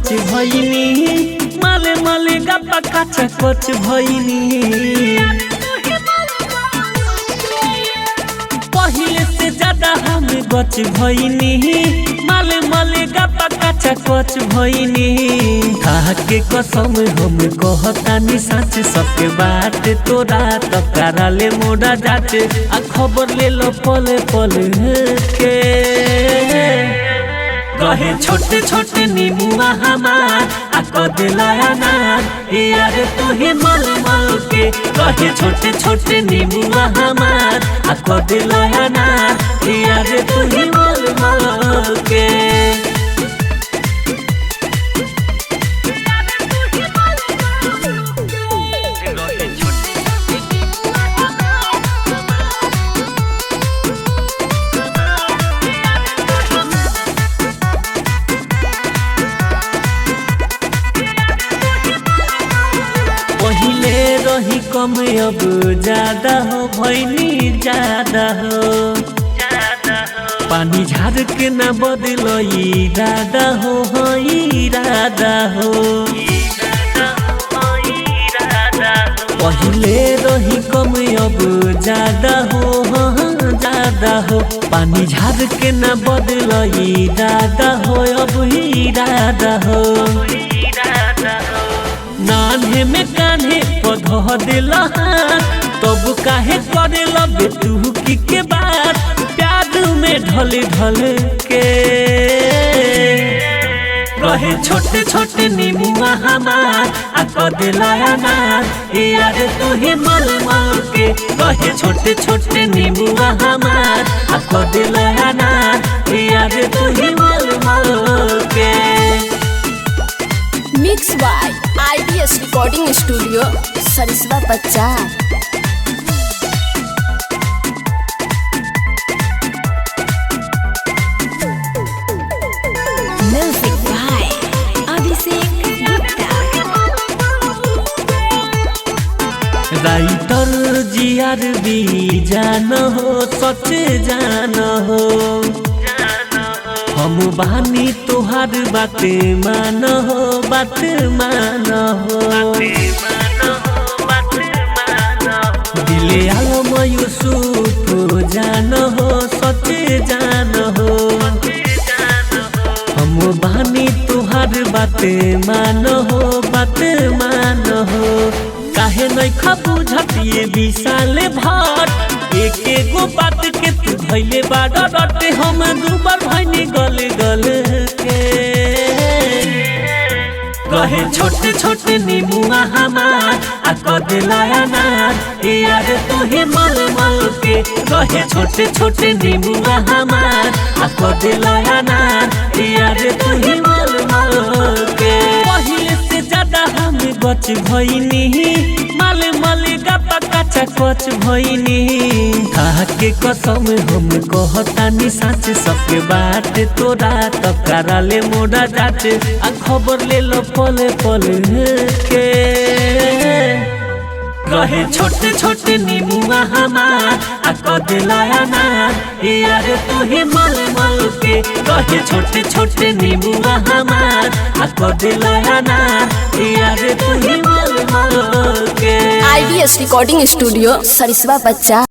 गच भइनी माले माले गप्पा काचा कच भइनी पहिले से ज्यादा हम गच भइनी माले माले गप्पा काचा कच भइनी के कसम हम कहतानी सच सबके बात तोरा तकाराले मोड़ा जाते आ खबर ले लो पले पले के कहे छोटे छोटे नीमुआ हमार आ कदलाया नार यार तू ही मल मल के कहे छोटे छोटे नीमुआ हमार आ कदलाया नार यार तू ही मल मल के पहिले रही कम अब ज्यादा हो भइनी ज्यादा हो पानी झाड़ के न बदल इरादा हो इरादा हो पहिले रही कम अब ज्यादा हो पानी झाड़ के न बदल इरादा हो अब इरादा हो नान्हे में कान्हे पौधा दिला तब काहे करे लबे तू की के बात प्यार में ढले ढले के कहे छोटे छोटे नीमुआ हमार आ कदलाया नार यार तू ही मल मल के कहे छोटे छोटे नीमुआ हमार आ कदलाया नार यार तू ही मल मल के mix by IBS recording studio सरिसवा बच्चा music by Abhishek Gupta writer जियार भी जान हो सच जान हो हम बानी तोहार बात मान हो बात मान हो दिले आलम यूसुफ जान हो सच जान हो हम बानी तोहार बात मान हो बात मान हो काहे नहीं खबुझत ये विशाल भट एक एगो बात के तू भइले बाड़ा रटे हम दुबर भइनी गले गले के कहे छोटे छोटे नीमुआ हमार आ कदलाया नार यार तू ही मल मल के कहे छोटे छोटे नीमुआ हमार आ कदलाया नार यार तू ही मल मल के पहिले से ज्यादा हम गच भइनी माले माले गप्पा काचा कच भइनी के कसम हम कहतानी सच सबके बात तोरा तकाराले मोड़ा जाते आ खबर ले लो पले पले के कहे छोटे छोटे नीमुआ हमार आ कदलाया नार यार तू ही मल मल के कहे छोटे छोटे नीमुआ हमार आ कदलाया नार यार तू ही मल मल के IBS रिकॉर्डिंग स्टूडियो सरिसवा बच्चा।